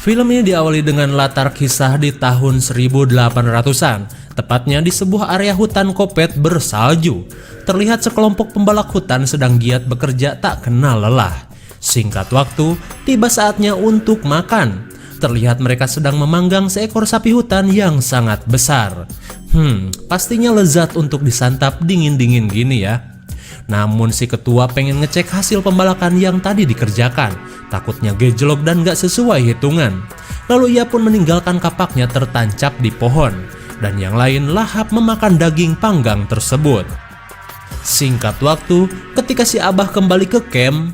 Film ini diawali dengan latar kisah di tahun 1800-an, tepatnya di sebuah area hutan kopet bersalju. Terlihat sekelompok pembalak hutan sedang giat bekerja tak kenal lelah. Singkat waktu, tiba saatnya untuk makan. Terlihat mereka sedang memanggang seekor sapi hutan yang sangat besar. Pastinya lezat untuk disantap dingin-dingin gini ya. Namun si ketua pengen ngecek hasil pembalakan yang tadi dikerjakan. Takutnya gejlok dan gak sesuai hitungan. Lalu ia pun meninggalkan kapaknya tertancap di pohon. Dan yang lain lahap memakan daging panggang tersebut. Singkat waktu, ketika si Abah kembali ke camp,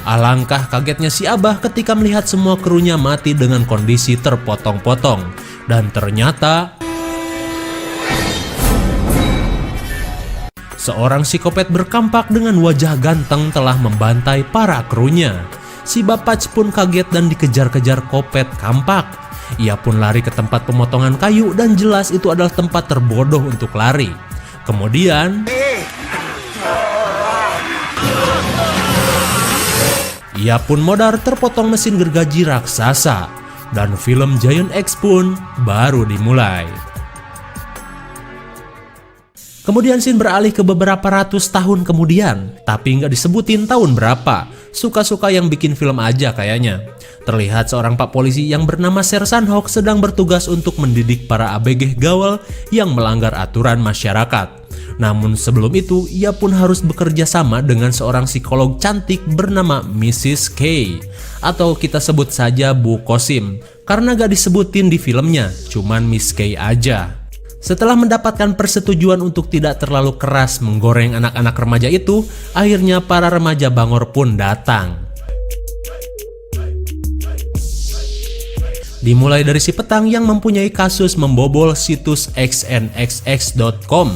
alangkah kagetnya si Abah ketika melihat semua krunya mati dengan kondisi terpotong-potong. Dan ternyata seorang psikopat berkampak dengan wajah ganteng telah membantai para krunya. Si Bapac pun kaget dan dikejar-kejar kopet kampak. Ia pun lari ke tempat pemotongan kayu dan jelas itu adalah tempat terbodoh untuk lari. Kemudian ia pun modar terpotong mesin gergaji raksasa. Dan film Giant X pun baru dimulai. Kemudian scene beralih ke beberapa ratus tahun kemudian, tapi nggak disebutin tahun berapa. Suka-suka yang bikin film aja kayaknya. Terlihat seorang pak polisi yang bernama Sersan Hawk sedang bertugas untuk mendidik para ABG gaul yang melanggar aturan masyarakat. Namun sebelum itu, ia pun harus bekerja sama dengan seorang psikolog cantik bernama Mrs. K. Atau kita sebut saja Bu Kosim, karena gak disebutin di filmnya, cuman Miss K aja. Setelah mendapatkan persetujuan untuk tidak terlalu keras menggoreng anak-anak remaja itu, akhirnya para remaja Bangor pun datang. Dimulai dari si petang yang mempunyai kasus membobol situs xnxx.com.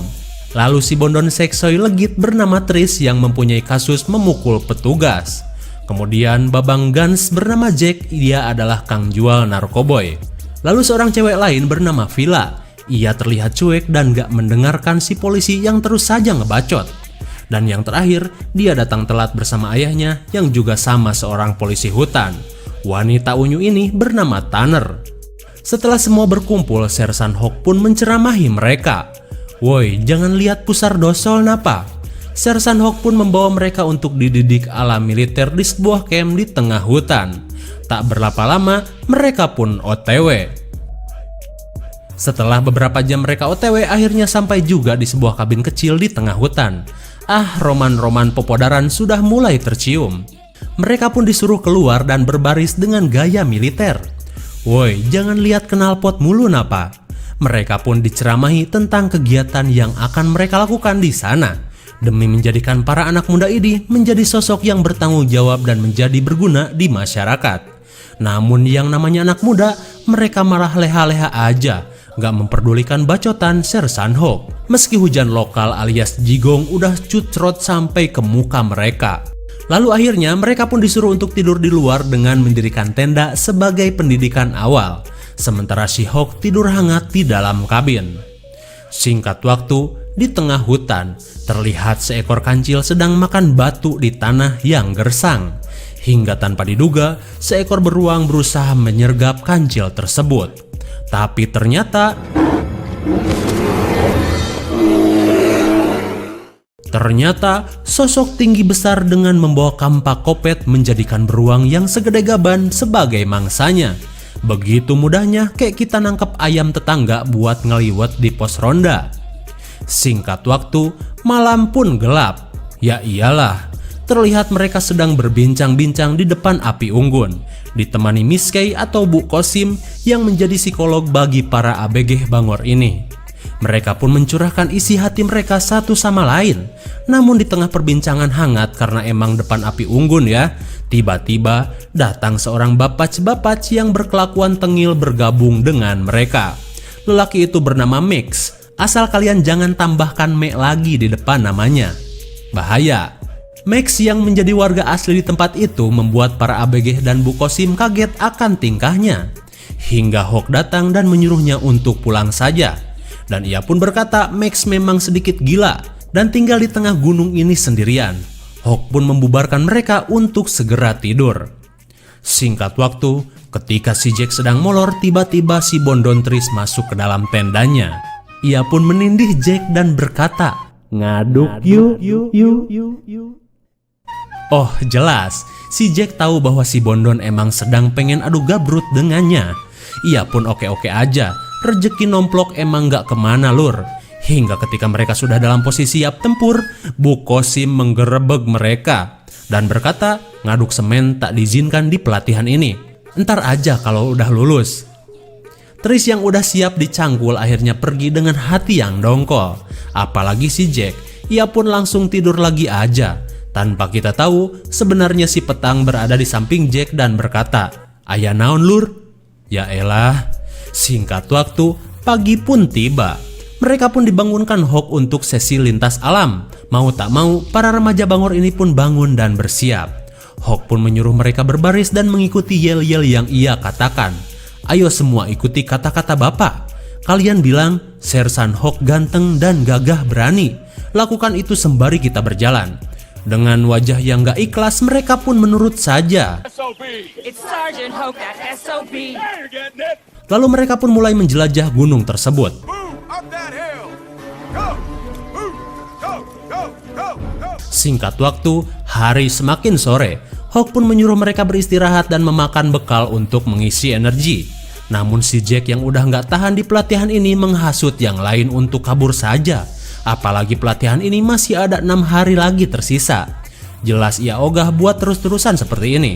Lalu si bondon seksoy legit bernama Tris yang mempunyai kasus memukul petugas. Kemudian babang Gans bernama Jack, dia adalah kang jual narkoboy. Lalu seorang cewek lain bernama Villa. Ia terlihat cuek dan gak mendengarkan si polisi yang terus saja ngebacot. Dan yang terakhir, dia datang telat bersama ayahnya yang juga sama seorang polisi hutan. Wanita unyu ini bernama Tanner. Setelah semua berkumpul, Sersan Hawk pun menceramahi mereka. Woi, jangan lihat pusar dosol napa. Sersan Hawk pun membawa mereka untuk dididik ala militer di sebuah camp di tengah hutan. Tak berapa lama, mereka pun OTW. Setelah beberapa jam mereka OTW, akhirnya sampai juga di sebuah kabin kecil di tengah hutan. Roman-roman popodaran sudah mulai tercium. Mereka pun disuruh keluar dan berbaris dengan gaya militer. Woi, jangan lihat knalpot mulu napa. Mereka pun diceramahi tentang kegiatan yang akan mereka lakukan di sana. Demi menjadikan para anak muda ini menjadi sosok yang bertanggung jawab dan menjadi berguna di masyarakat. Namun yang namanya anak muda, mereka malah leha-leha aja. Gak memperdulikan bacotan Sersan Hawk. Meski hujan lokal alias jigong udah cucrot sampai ke muka mereka. Lalu akhirnya mereka pun disuruh untuk tidur di luar dengan mendirikan tenda sebagai pendidikan awal. Sementara si Hawk tidur hangat di dalam kabin. Singkat waktu, di tengah hutan, terlihat seekor kancil sedang makan batu di tanah yang gersang. Hingga tanpa diduga, seekor beruang berusaha menyergap kancil tersebut. Tapi ternyata sosok tinggi besar dengan membawa kampak kopet menjadikan beruang yang segede gaban sebagai mangsanya. Begitu mudahnya kayak kita nangkep ayam tetangga buat ngeliwet di pos ronda. Singkat waktu, malam pun gelap. Ya iyalah, terlihat mereka sedang berbincang-bincang di depan api unggun, ditemani Miss K atau Bu Kosim yang menjadi psikolog bagi para ABG Bangor ini. Mereka pun mencurahkan isi hati mereka satu sama lain. Namun di tengah perbincangan hangat karena emang depan api unggun ya, tiba-tiba datang seorang bapac yang berkelakuan tengil bergabung dengan mereka. Lelaki itu bernama Mix. Asal kalian jangan tambahkan Me lagi di depan namanya. Bahaya. Max yang menjadi warga asli di tempat itu membuat para ABG dan Bu Kosim kaget akan tingkahnya. Hingga Hawk datang dan menyuruhnya untuk pulang saja. Dan ia pun berkata Max memang sedikit gila dan tinggal di tengah gunung ini sendirian. Hawk pun membubarkan mereka untuk segera tidur. Singkat waktu, ketika si Jack sedang molor, tiba-tiba si Bondon Tris masuk ke dalam tendanya. Ia pun menindih Jack dan berkata, "Ngaduk yuk. Oh jelas, si Jack tahu bahwa si Bondon emang sedang pengen adu gabrut dengannya. Ia pun oke-oke aja, rejeki nomplok emang gak kemana lur. Hingga ketika mereka sudah dalam posisi siap tempur, Bu Kosim menggerebek mereka dan berkata ngaduk semen tak diizinkan di pelatihan ini. Entar aja kalau udah lulus. Tris yang udah siap dicangkul akhirnya pergi dengan hati yang dongkol. Apalagi si Jack, ia pun langsung tidur lagi aja. Tanpa kita tahu, sebenarnya si Petang berada di samping Jack dan berkata, "Aya naon lur?" Ya elah. Singkat waktu, pagi pun tiba. Mereka pun dibangunkan Hawk untuk sesi lintas alam. Mau tak mau, para remaja bangor ini pun bangun dan bersiap. Hawk pun menyuruh mereka berbaris dan mengikuti yel-yel yang ia katakan. "Ayo semua ikuti kata-kata Bapak. Kalian bilang, Sersan Hawk ganteng dan gagah berani. Lakukan itu sembari kita berjalan." Dengan wajah yang gak ikhlas, mereka pun menurut saja. Lalu mereka pun mulai menjelajah gunung tersebut. Singkat waktu, hari semakin sore. Hawk pun menyuruh mereka beristirahat dan memakan bekal untuk mengisi energi. Namun si Jack yang udah gak tahan di pelatihan ini menghasut yang lain untuk kabur saja. Apalagi pelatihan ini masih ada 6 hari lagi tersisa. Jelas ia ogah buat terus-terusan seperti ini.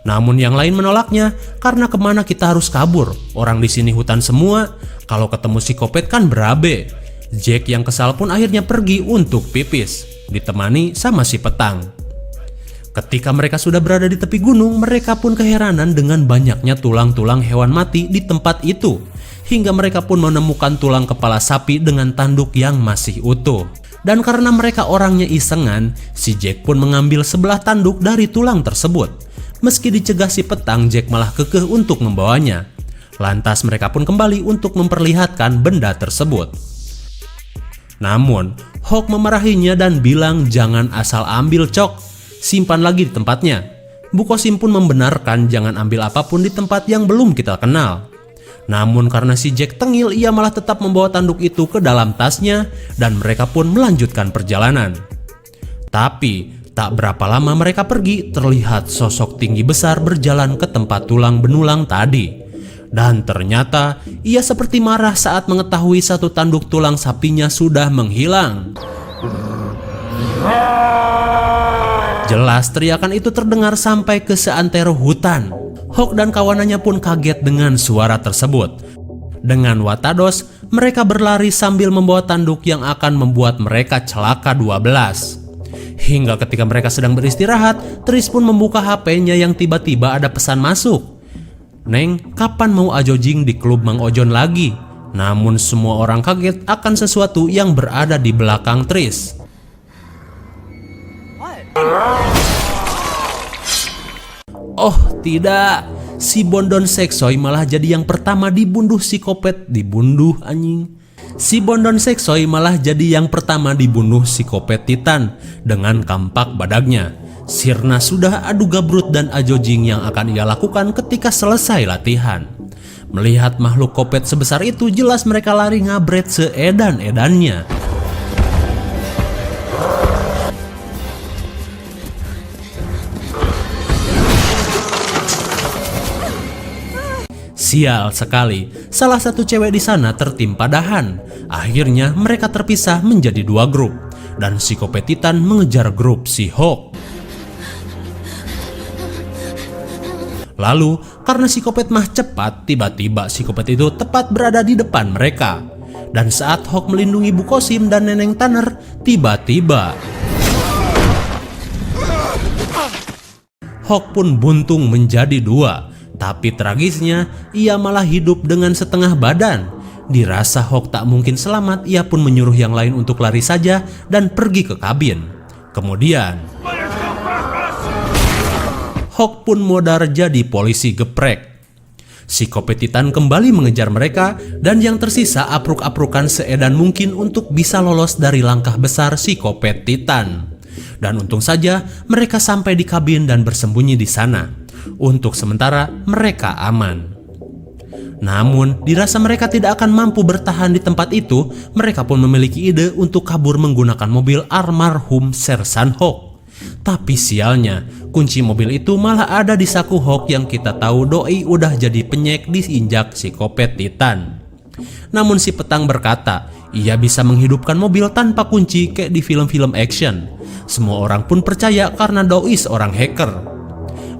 Namun yang lain menolaknya, karena kemana kita harus kabur? Orang di sini hutan semua, kalau ketemu psikopat kan berabe. Jack yang kesal pun akhirnya pergi untuk pipis, ditemani sama si Petang. Ketika mereka sudah berada di tepi gunung, mereka pun keheranan dengan banyaknya tulang-tulang hewan mati di tempat itu. Hingga mereka pun menemukan tulang kepala sapi dengan tanduk yang masih utuh. Dan karena mereka orangnya isengan, si Jack pun mengambil sebelah tanduk dari tulang tersebut. Meski dicegah si Petang, Jack malah kekeh untuk membawanya. Lantas mereka pun kembali untuk memperlihatkan benda tersebut. Namun, Hawk memarahinya dan bilang jangan asal ambil cok, simpan lagi di tempatnya. Bu Kosim pun membenarkan jangan ambil apapun di tempat yang belum kita kenal. Namun karena si Jack tengil, ia malah tetap membawa tanduk itu ke dalam tasnya dan mereka pun melanjutkan perjalanan. Tapi tak berapa lama mereka pergi, terlihat sosok tinggi besar berjalan ke tempat tulang benulang tadi. Dan ternyata ia seperti marah saat mengetahui satu tanduk tulang sapinya sudah menghilang. Jelas teriakan itu terdengar sampai ke seantero hutan. Hawk dan kawanannya pun kaget dengan suara tersebut. Dengan watados, mereka berlari sambil membawa tanduk yang akan membuat mereka celaka 12. Hingga ketika mereka sedang beristirahat, Tris pun membuka HP-nya yang tiba-tiba ada pesan masuk. "Neng, kapan mau ajojing di klub Mang Ojon lagi?" Namun semua orang kaget akan sesuatu yang berada di belakang Tris. Oh tidak, si Bondon Seksoy malah jadi yang pertama dibunuh psikopat. Si Bondon Seksoy malah jadi yang pertama dibunuh psikopat Titan dengan kampak badagnya. Sirna sudah adu gabrut dan ajojing yang akan ia lakukan ketika selesai latihan. Melihat makhluk kopet sebesar itu, jelas mereka lari ngabret seedan-edannya. Sial sekali, salah satu cewek di sana tertimpa dahan. Akhirnya mereka terpisah menjadi 2 grup dan psikopat Titan mengejar grup si Hawk. Lalu karena psikopat mah cepat, tiba-tiba psikopat itu tepat berada di depan mereka. Dan saat Hawk melindungi Bu Kosim dan Neneng Tanner, tiba-tiba Hawk pun buntung menjadi 2. Tapi tragisnya, ia malah hidup dengan setengah badan. Dirasa Hawk tak mungkin selamat, ia pun menyuruh yang lain untuk lari saja dan pergi ke kabin. Kemudian Hawk pun modar jadi polisi geprek. Psikopat Titan kembali mengejar mereka dan yang tersisa apruk-aprukan seedan mungkin untuk bisa lolos dari langkah besar psikopat Titan. Dan untung saja mereka sampai di kabin dan bersembunyi di sana. Untuk sementara mereka aman. Namun, dirasa mereka tidak akan mampu bertahan di tempat itu, mereka pun memiliki ide untuk kabur menggunakan mobil almarhum Sersan Hawk. Tapi sialnya, kunci mobil itu malah ada di saku Hawk yang kita tahu doi udah jadi penyek diinjak psikopat Titan. Namun si Petang berkata, ia bisa menghidupkan mobil tanpa kunci kayak di film-film action. Semua orang pun percaya karena doi seorang hacker.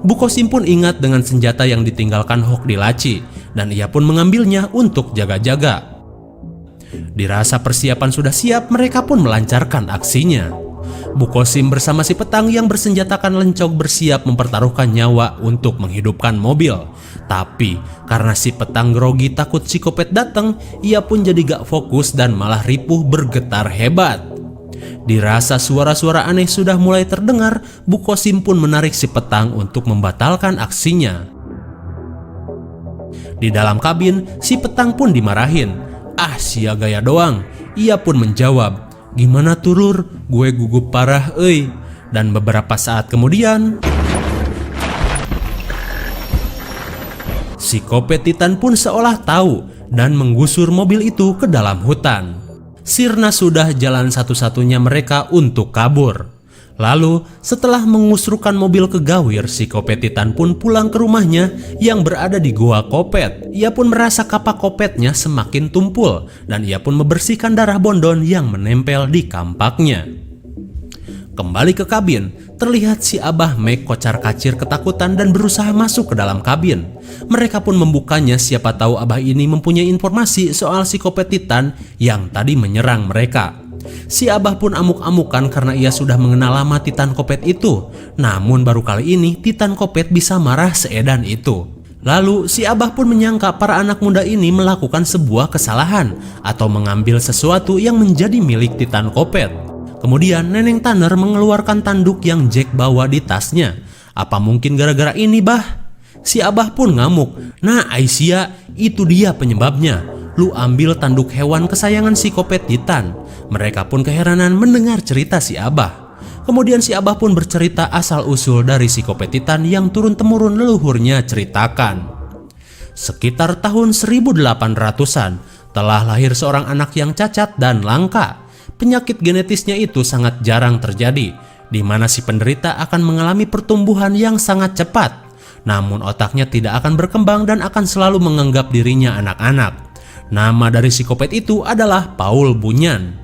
Bukosim pun ingat dengan senjata yang ditinggalkan Hawk di laci, dan ia pun mengambilnya untuk jaga-jaga. Dirasa persiapan sudah siap, mereka pun melancarkan aksinya. Bukosim bersama si Petang yang bersenjatakan lencok bersiap mempertaruhkan nyawa untuk menghidupkan mobil. Tapi karena si Petang grogi takut psikopat datang, ia pun jadi gak fokus dan malah ripuh bergetar hebat. Dirasa suara-suara aneh sudah mulai terdengar, Bukosim pun menarik si Petang untuk membatalkan aksinya. Di dalam kabin, si Petang pun dimarahin. "Ah, sia gaya doang." Ia pun menjawab, "Gimana turur, gue gugup parah euy." Dan beberapa saat kemudian, psikopat Titan pun seolah tahu dan menggusur mobil itu ke dalam hutan. Sirna sudah jalan satu-satunya mereka untuk kabur. Lalu setelah mengusrukan mobil ke Gawir, psikopat Titan pun pulang ke rumahnya yang berada di Goa Kopet. Ia pun merasa kapak kopetnya semakin tumpul dan ia pun membersihkan darah Bondon yang menempel di kampaknya. Kembali ke kabin, terlihat si Abah Meg kocar-kacir ketakutan dan berusaha masuk ke dalam kabin. Mereka pun membukanya, siapa tahu Abah ini mempunyai informasi soal psikopat Titan yang tadi menyerang mereka. Si Abah pun amuk-amukan karena ia sudah mengenal lama Titan Kopet itu. Namun baru kali ini Titan Kopet bisa marah seedan itu. Lalu si Abah pun menyangka para anak muda ini melakukan sebuah kesalahan atau mengambil sesuatu yang menjadi milik Titan Kopet. Kemudian Neneng Tanner mengeluarkan tanduk yang Jack bawa di tasnya. "Apa mungkin gara-gara ini, Bah?" Si Abah pun ngamuk. "Nah, Aisyah, itu dia penyebabnya. Lu ambil tanduk hewan kesayangan psikopat Titan." Mereka pun keheranan mendengar cerita si Abah. Kemudian si Abah pun bercerita asal-usul dari psikopat Titan yang turun-temurun leluhurnya ceritakan. Sekitar tahun 1800-an telah lahir seorang anak yang cacat dan langka. Penyakit genetisnya itu sangat jarang terjadi, di mana si penderita akan mengalami pertumbuhan yang sangat cepat. Namun otaknya tidak akan berkembang dan akan selalu menganggap dirinya anak-anak. Nama dari psikopat itu adalah Paul Bunyan.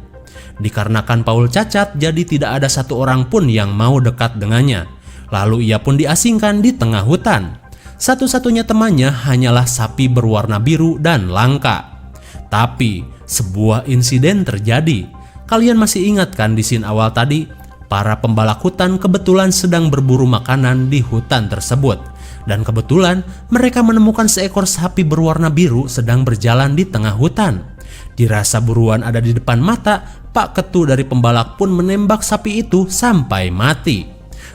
Dikarenakan Paul cacat, jadi tidak ada satu orang pun yang mau dekat dengannya. Lalu ia pun diasingkan di tengah hutan. Satu-satunya temannya hanyalah sapi berwarna biru dan langka. Tapi sebuah insiden terjadi. Kalian masih ingat kan di scene awal tadi? Para pembalak hutan kebetulan sedang berburu makanan di hutan tersebut. Dan kebetulan mereka menemukan seekor sapi berwarna biru sedang berjalan di tengah hutan. Dirasa buruan ada di depan mata, Pak Ketu dari pembalak pun menembak sapi itu sampai mati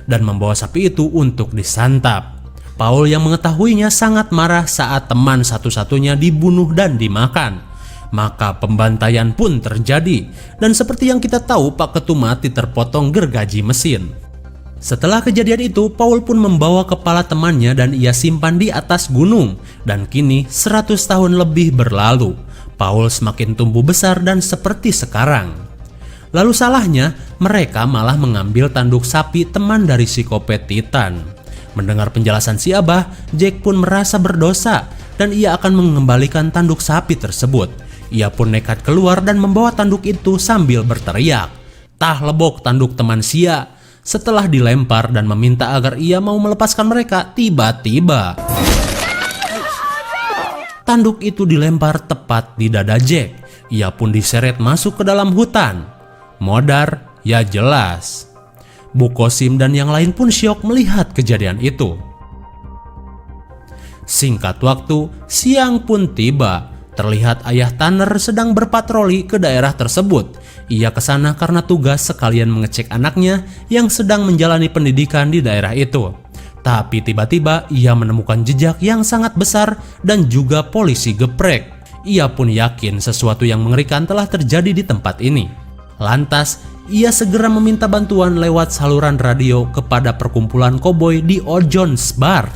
dan membawa sapi itu untuk disantap. Paul yang mengetahuinya sangat marah saat teman satu-satunya dibunuh dan dimakan. Maka pembantaian pun terjadi, dan seperti yang kita tahu, Pak Ketu mati terpotong gergaji mesin. Setelah kejadian itu, Paul pun membawa kepala temannya dan ia simpan di atas gunung. Dan kini 100 tahun lebih berlalu, Paul semakin tumbuh besar dan seperti sekarang. Lalu salahnya, mereka malah mengambil tanduk sapi teman dari psikopat Titan. Mendengar penjelasan si Abah, Jack pun merasa berdosa dan ia akan mengembalikan tanduk sapi tersebut. Ia pun nekat keluar dan membawa tanduk itu sambil berteriak, "Tah lebok tanduk teman sia." Setelah dilempar dan meminta agar ia mau melepaskan mereka, tiba-tiba tanduk itu dilempar tepat di dada Jack. Ia pun diseret masuk ke dalam hutan. Modar, ya jelas. Bukosim dan yang lain pun syok melihat kejadian itu. Singkat waktu, siang pun tiba. Terlihat ayah Tanner sedang berpatroli ke daerah tersebut. Ia ke sana karena tugas sekalian mengecek anaknya yang sedang menjalani pendidikan di daerah itu. Tapi tiba-tiba ia menemukan jejak yang sangat besar dan juga polisi geprek. Ia pun yakin sesuatu yang mengerikan telah terjadi di tempat ini. Lantas Ia segera meminta bantuan lewat saluran radio kepada perkumpulan koboi di Ojon's Bar.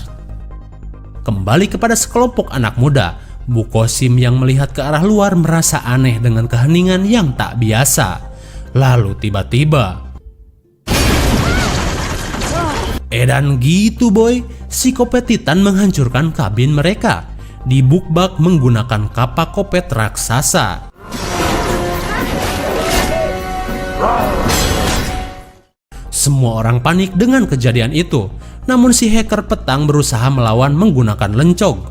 Kembali kepada sekelompok anak muda, Bu Kosim yang melihat ke arah luar merasa aneh dengan keheningan yang tak biasa. Lalu tiba-tiba, edan gitu boy, psikopat Titan menghancurkan kabin mereka. Dibukbak menggunakan kapak kopet raksasa. Semua orang panik dengan kejadian itu. Namun si hacker petang berusaha melawan menggunakan lencog.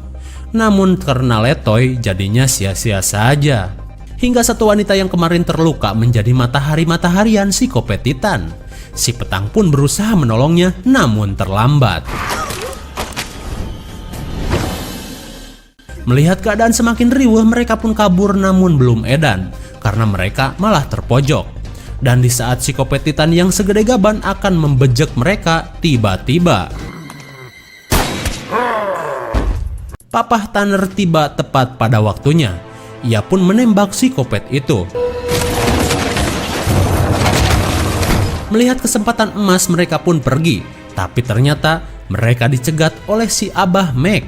Namun karena letoy jadinya sia-sia saja. Hingga satu wanita yang kemarin terluka menjadi matahari-mataharian psikopat Titan. Si petang pun berusaha menolongnya namun terlambat. Melihat keadaan semakin riuh, mereka pun kabur namun belum edan karena mereka malah terpojok. Dan di saat psikopat Titan yang segede gaban akan membejek mereka, tiba-tiba Papah Tanner tiba tepat pada waktunya. Ia pun menembak psikopat itu. Melihat kesempatan emas, mereka pun pergi. Tapi ternyata mereka dicegat oleh si Abah Mac.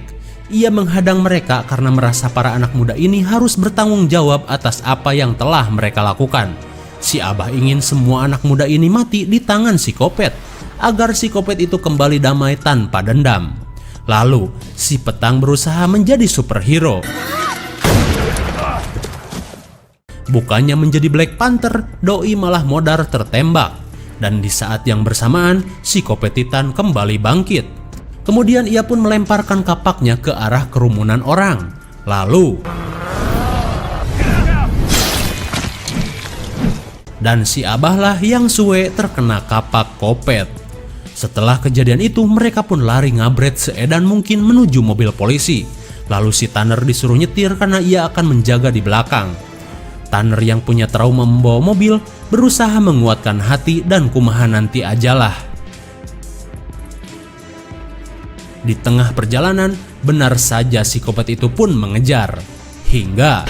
Ia menghadang mereka karena merasa para anak muda ini harus bertanggung jawab atas apa yang telah mereka lakukan. Si Abah ingin semua anak muda ini mati di tangan psikopat, agar psikopat itu kembali damai tanpa dendam. Lalu, si petang berusaha menjadi superhero. Bukannya menjadi Black Panther, doi malah modar tertembak. Dan di saat yang bersamaan, psikopat Titan kembali bangkit. Kemudian ia pun melemparkan kapaknya ke arah kerumunan orang. Lalu dan si Abahlah yang suwe terkena kapak kopet. Setelah kejadian itu, mereka pun lari ngabret seedan mungkin menuju mobil polisi. Lalu si Tanner disuruh nyetir karena ia akan menjaga di belakang. Tanner yang punya trauma membawa mobil berusaha menguatkan hati dan kumaha nanti ajalah. Di tengah perjalanan, benar saja psikopat itu pun mengejar. Hingga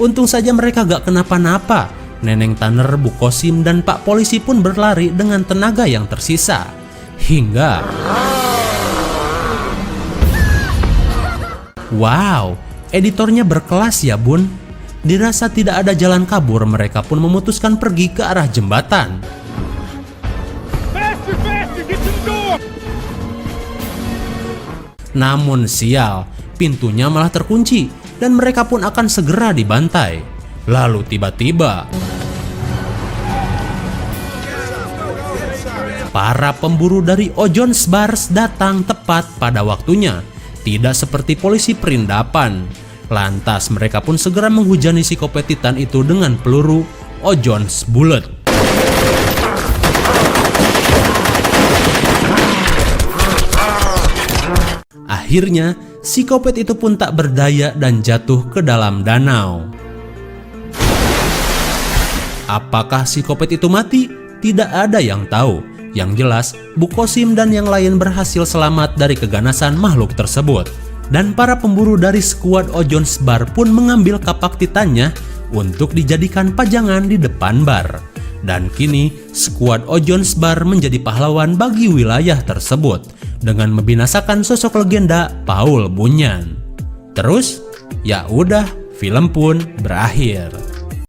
untung saja mereka gak kenapa-napa. Neneng Tanner, Bu Kosim, dan Pak Polisi pun berlari dengan tenaga yang tersisa. Hingga wow, editornya berkelas ya bun. Dirasa tidak ada jalan kabur, mereka pun memutuskan pergi ke arah jembatan. Namun sial, pintunya malah terkunci. Dan mereka pun akan segera dibantai. Lalu tiba-tiba para pemburu dari Ojon's Bar datang tepat pada waktunya. Tidak seperti polisi perindapan. Lantas mereka pun segera menghujani psikopat Titan itu dengan peluru Ojon's Bullet. Akhirnya psikopat itu pun tak berdaya dan jatuh ke dalam danau. Apakah psikopat itu mati? Tidak ada yang tahu. Yang jelas, Bu Kosim dan yang lain berhasil selamat dari keganasan makhluk tersebut. Dan para pemburu dari skuad Ojon's Bar pun mengambil kapak Titannya untuk dijadikan pajangan di depan bar. Dan kini, skuad Ojon's Bar menjadi pahlawan bagi wilayah tersebut dengan membinasakan sosok legenda Paul Bunyan. Terus, ya udah, film pun berakhir.